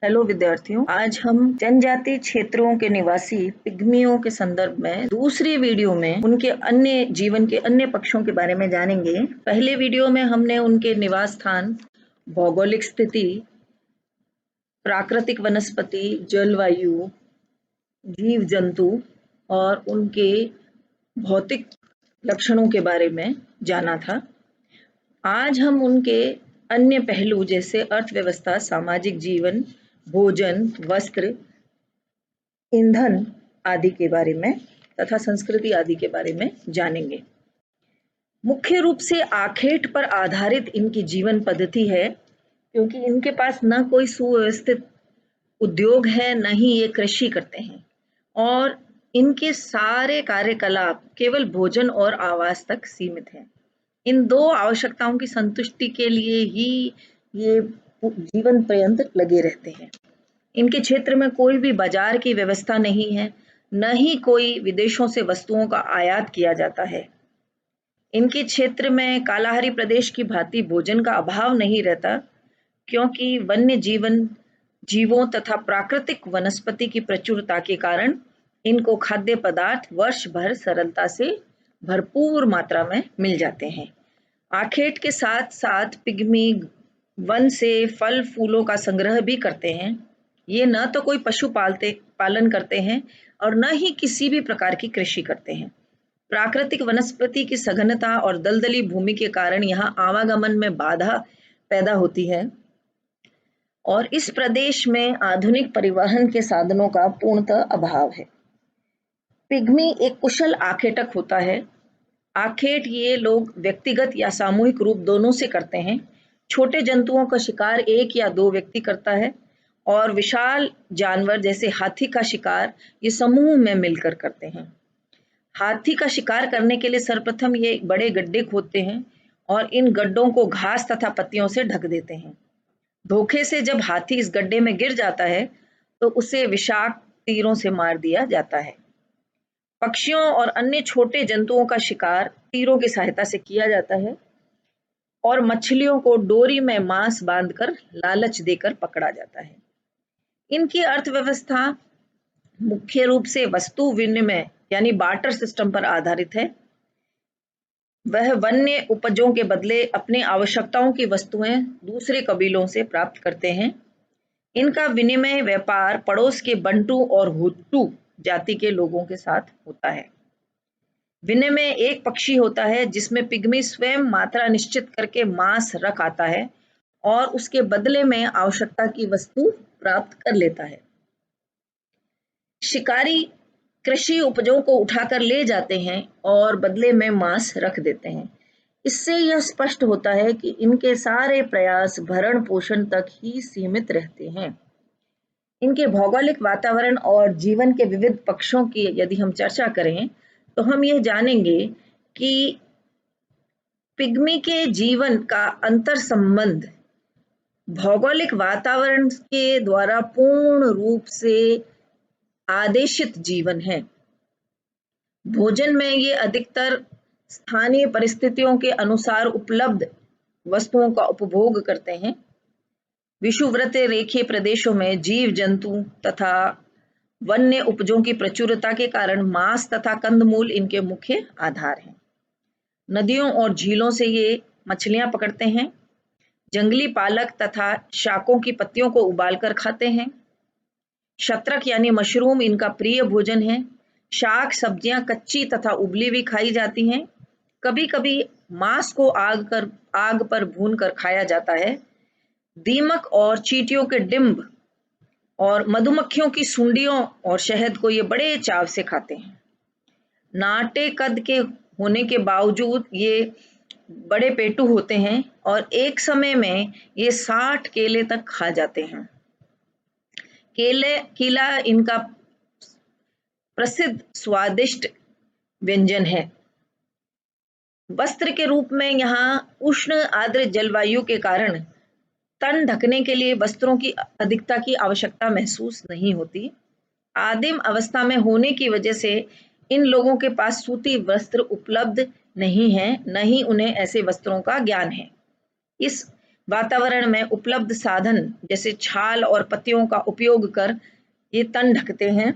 Hello विद्यार्थियों, आज हम जनजातीय क्षेत्रों के निवासी पिग्मियों के संदर्भ में दूसरी वीडियो में उनके अन्य जीवन के अन्य पक्षों के बारे में जानेंगे। पहले वीडियो में हमने उनके निवास स्थान, भौगोलिक स्थिति, प्राकृतिक वनस्पति, जलवायु, जीव जंतु और उनके भौतिक लक्षणों के बारे में जाना था। आज हम उनके अन्य पहलू जैसे अर्थव्यवस्था, सामाजिक जीवन, भोजन, वस्त्र, ईंधन आदि के बारे में तथा संस्कृति आदि के बारे में जानेंगे। मुख्य रूप से आखेट पर आधारित इनकी जीवन पद्धति है, क्योंकि इनके पास न कोई सुव्यवस्थित उद्योग है, न ही ये कृषि करते हैं और इनके सारे कार्यकलाप केवल भोजन और आवास तक सीमित हैं। इन दो आवश्यकताओं की संतुष्टि के लिए ही ये जीवन पर्यंत लगे रहते हैं। इनके क्षेत्र में कोई भी बाजार की व्यवस्था नहीं है, न ही कोई विदेशों से वस्तुओं का आयात किया जाता है। इनके क्षेत्र में कालाहारी प्रदेश की भांति भोजन का अभाव नहीं रहता, क्योंकि वन्य जीवों तथा प्राकृतिक वनस्पति की प्रचुरता के कारण इनको खाद्य पदार्थ वर्ष भर सरलता से भरपूर मात्रा में मिल जाते हैं। आखेट के साथ साथ पिग्मी वन से फल फूलों का संग्रह भी करते हैं। ये न तो कोई पशु पालन करते हैं और न ही किसी भी प्रकार की कृषि करते हैं। प्राकृतिक वनस्पति की सघनता और दलदली भूमि के कारण यहाँ आवागमन में बाधा पैदा होती है और इस प्रदेश में आधुनिक परिवहन के साधनों का पूर्णतः अभाव है। पिग्मी एक कुशल आखेटक होता है। आखेट ये लोग व्यक्तिगत या सामूहिक रूप दोनों से करते हैं। छोटे जंतुओं का शिकार एक या दो व्यक्ति करता है और विशाल जानवर जैसे हाथी का शिकार ये समूह में मिलकर करते हैं। हाथी का शिकार करने के लिए सर्वप्रथम ये बड़े गड्ढे खोदते हैं और इन गड्ढों को घास तथा पत्तियों से ढक देते हैं। धोखे से जब हाथी इस गड्ढे में गिर जाता है तो उसे विषाक्त तीरों से मार दिया जाता है। पक्षियों और अन्य छोटे जंतुओं का शिकार तीरों की सहायता से किया जाता है और मछलियों को डोरी में मांस बांधकर लालच देकर पकड़ा जाता है। इनकी अर्थव्यवस्था मुख्य रूप से वस्तु विनिमय यानी बार्टर सिस्टम पर आधारित है। वह वन्य उपजों के बदले अपनी आवश्यकताओं की वस्तुएं दूसरे कबीलों से प्राप्त करते हैं। इनका विनिमय व्यापार पड़ोस के बंटू और हुट्टू जाति के लोगों के साथ होता है। विनिमय एक पक्षी होता है जिसमें पिग्मी स्वयं मात्रा निश्चित करके मांस रख आता है और उसके बदले में आवश्यकता की वस्तु प्राप्त कर लेता है। शिकारी कृषि उपजों को उठाकर ले जाते हैं और बदले में मांस रख देते हैं। इससे यह स्पष्ट होता है कि इनके सारे प्रयास भरण पोषण तक ही सीमित रहते हैं। इनके भौगोलिक वातावरण और जीवन के विविध पक्षों की यदि हम चर्चा करें तो हम यह जानेंगे कि पिग्मी के जीवन का अंतर संबंध भौगोलिक वातावरण के द्वारा पूर्ण रूप से आदेशित जीवन है। भोजन में ये अधिकतर स्थानीय परिस्थितियों के अनुसार उपलब्ध वस्तुओं का उपभोग करते हैं। विषुववृत्त रेखीय प्रदेशों में जीव जंतु तथा वन्य उपजों की प्रचुरता के कारण मांस तथा कंदमूल इनके मुख्य आधार हैं। नदियों और झीलों से ये मछलियां पकड़ते हैं। जंगली पालक तथा शाकों की पत्तियों को उबालकर खाते हैं। शत्रक यानी मशरूम इनका प्रिय भोजन है। शाक सब्जियां कच्ची तथा उबली भी खाई जाती हैं। कभी कभी मांस को आग पर भूनकर खाया जाता है। दीमक और चींटियों के डिंब और मधुमक्खियों की सुंडियों और शहद को ये बड़े चाव से खाते हैं। नाटे कद के होने के बावजूद ये बड़े पेटू होते हैं और एक समय में ये 60 केले तक खा जाते हैं। कीला इनका प्रसिद्ध स्वादिष्ट व्यंजन है। वस्त्र के रूप में यहाँ उष्ण आर्द्र जलवायु के कारण तन ढकने के लिए वस्त्रों की अधिकता की आवश्यकता महसूस नहीं होती। आदिम अवस्था में होने की वजह से इन लोगों के पास सूती वस्त्र उपलब्ध नहीं है, न ही उन्हें ऐसे वस्त्रों का ज्ञान है। इस वातावरण में उपलब्ध साधन जैसे छाल और पत्तियों का उपयोग कर ये तन ढकते हैं।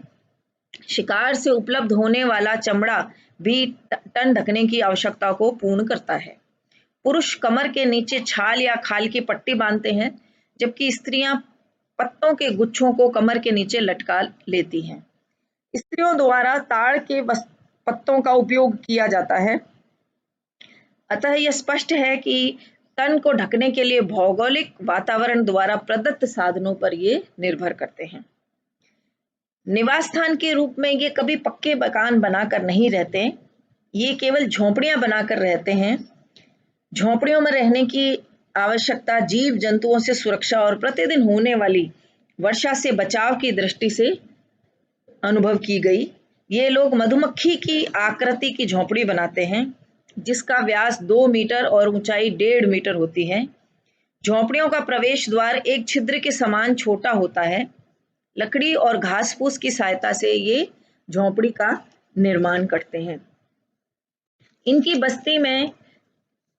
शिकार से उपलब्ध होने वाला चमड़ा भी तन ढकने की आवश्यकता को पूर्ण करता है। पुरुष कमर के नीचे छाल या खाल की पट्टी बांधते हैं, जबकि स्त्रियां पत्तों के गुच्छों को कमर के नीचे लटका लेती हैं। स्त्रियों द्वारा ताड़ के पत्तों का उपयोग किया जाता है। अतः यह स्पष्ट है कि तन को ढकने के लिए भौगोलिक वातावरण द्वारा प्रदत्त साधनों पर ये निर्भर करते हैं। निवास स्थान के रूप में ये कभी पक्के मकान बनाकर नहीं रहते, ये केवल झोंपड़ियां बनाकर रहते हैं। झोंपड़ियों में रहने की आवश्यकता जीव जंतुओं से सुरक्षा और प्रतिदिन होने वाली वर्षा से बचाव की दृष्टि से अनुभव की गई। ये लोग मधुमक्खी की आकृति की झोंपड़ी बनाते हैं, जिसका व्यास 2 मीटर और ऊंचाई 1.5 मीटर होती है। झोंपड़ियों का प्रवेश द्वार एक छिद्र के समान छोटा होता है। लकड़ी और घास फूस की सहायता से ये झोंपड़ी का निर्माण करते हैं। इनकी बस्ती में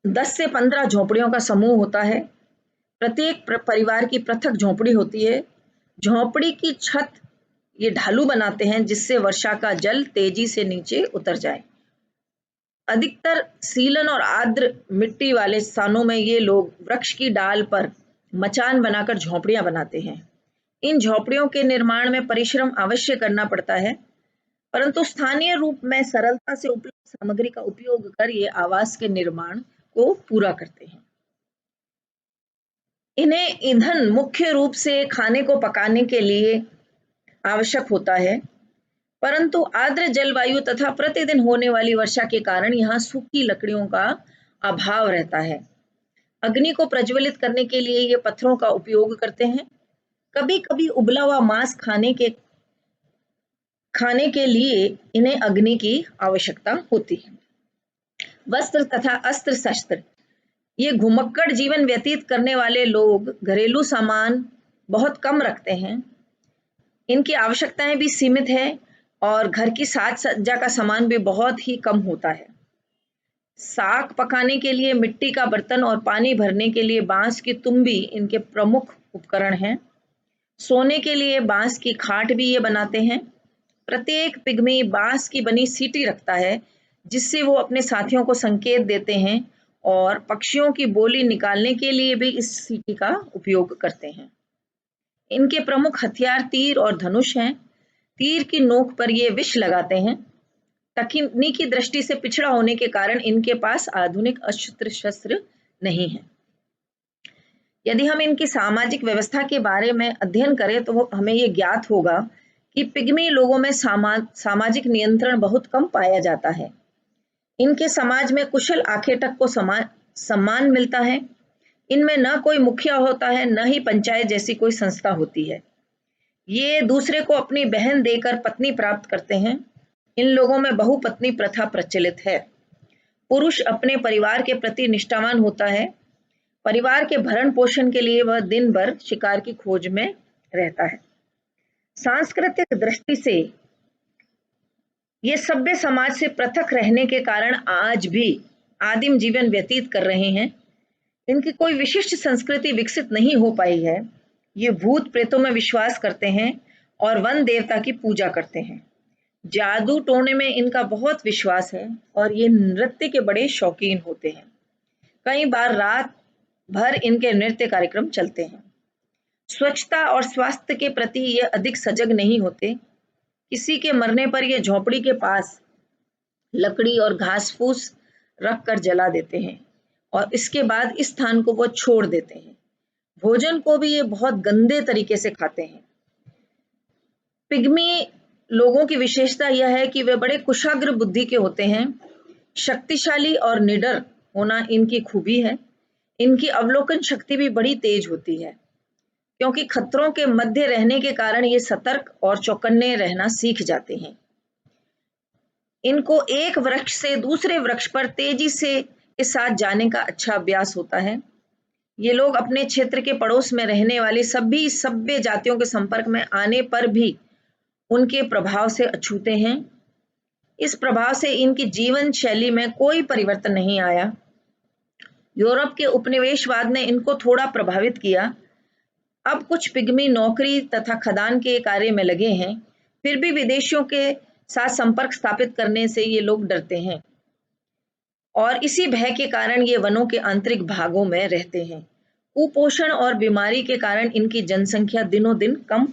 10 से 15 झोंपड़ियों का समूह होता है। प्रत्येक परिवार की पृथक झोंपड़ी होती है। झोंपड़ी की छत ये ढालू बनाते हैं, जिससे वर्षा का जल तेजी से नीचे उतर जाए। अधिकतर सीलन और आर्द्र मिट्टी वाले स्थानों में ये लोग वृक्ष की डाल पर मचान बनाकर झोंपड़ियां बनाते हैं। इन झोंपड़ियों के निर्माण में परिश्रम अवश्य करना पड़ता है, परंतु स्थानीय रूप में सरलता से उपलब्ध सामग्री का उपयोग कर ये आवास के निर्माण को पूरा करते हैं। इन्हें ईंधन मुख्य रूप से खाने को पकाने के लिए आवश्यक होता है, परंतु आर्द्र जलवायु तथा प्रतिदिन होने वाली वर्षा के कारण यहाँ सूखी लकड़ियों का अभाव रहता है। अग्नि को प्रज्वलित करने के लिए ये पत्थरों का उपयोग करते हैं। कभी कभी उबला हुआ मांस खाने के लिए इन्हें अग्नि की आवश्यकता होती है। वस्त्र तथा अस्त्र शस्त्र, ये घुमक्कड़ जीवन व्यतीत करने वाले लोग घरेलू सामान बहुत कम रखते हैं। इनकी आवश्यकताएं भी सीमित है और घर की साज सज्जा का सामान भी बहुत ही कम होता है। साग पकाने के लिए मिट्टी का बर्तन और पानी भरने के लिए बांस की तुम्बी इनके प्रमुख उपकरण हैं। सोने के लिए बांस की खाट भी ये बनाते हैं। प्रत्येक पिग्मी बांस की बनी सीटी रखता है, जिससे वो अपने साथियों को संकेत देते हैं, और पक्षियों की बोली निकालने के लिए भी इस सीटी का उपयोग करते हैं। इनके प्रमुख हथियार तीर और धनुष हैं। तीर की नोक पर ये विष लगाते हैं। तकनीकी दृष्टि से पिछड़ा होने के कारण इनके पास आधुनिक अस्त्र शस्त्र नहीं है। यदि हम इनकी सामाजिक व्यवस्था के बारे में अध्ययन करें तो हमें ये ज्ञात होगा कि पिग्मी लोगों में सामाजिक नियंत्रण बहुत कम पाया जाता है। इनके समाज में कुशल आखेटक को सम्मान मिलता है। इनमें न कोई मुखिया होता है, न ही पंचायत जैसी कोई संस्था होती है। ये दूसरे को अपनी बहन देकर पत्नी प्राप्त करते हैं। इन लोगों में बहुपत्नी प्रथा प्रचलित है। पुरुष अपने परिवार के प्रति निष्ठावान होता है। परिवार के भरण पोषण के लिए वह दिन भर शिकार की खोज में रहता है। सांस्कृतिक दृष्टि से ये सभ्य समाज से पृथक रहने के कारण आज भी आदिम जीवन व्यतीत कर रहे हैं। इनकी कोई विशिष्ट संस्कृति विकसित नहीं हो पाई है। ये भूत प्रेतों में विश्वास करते हैं और वन देवता की पूजा करते हैं। जादू टोने में इनका बहुत विश्वास है और ये नृत्य के बड़े शौकीन होते हैं। कई बार रात भर इनके नृत्य कार्यक्रम चलते हैं। स्वच्छता और स्वास्थ्य के प्रति ये अधिक सजग नहीं होते। किसी के मरने पर ये झोपड़ी के पास लकड़ी और घास फूस रख कर जला देते हैं और इसके बाद इस स्थान को वो छोड़ देते हैं। भोजन को भी ये बहुत गंदे तरीके से खाते हैं। पिग्मी लोगों की विशेषता यह है कि वे बड़े कुशाग्र बुद्धि के होते हैं। शक्तिशाली और निडर होना इनकी खूबी है। इनकी अवलोकन शक्ति भी बड़ी तेज होती है, क्योंकि खतरों के मध्य रहने के कारण ये सतर्क और चौकन्ने रहना सीख जाते हैं। इनको एक वृक्ष से दूसरे वृक्ष पर तेजी से के साथ जाने का अच्छा अभ्यास होता है। ये लोग अपने क्षेत्र के पड़ोस में रहने वाली सभी सभ्य जातियों के संपर्क में आने पर भी उनके प्रभाव से अछूते हैं। इस प्रभाव से इनकी जीवन शैली में कोई परिवर्तन नहीं आया। यूरोप के उपनिवेशवाद ने इनको थोड़ा प्रभावित किया। अब कुछ पिग्मी नौकरी तथा खदान के कार्य में लगे हैं, फिर भी विदेशियों के साथ संपर्क स्थापित करने से ये लोग डरते हैं और इसी भय के कारण ये वनों के आंतरिक भागों में रहते हैं। कुपोषण और बीमारी के कारण इनकी जनसंख्या दिनों दिन कम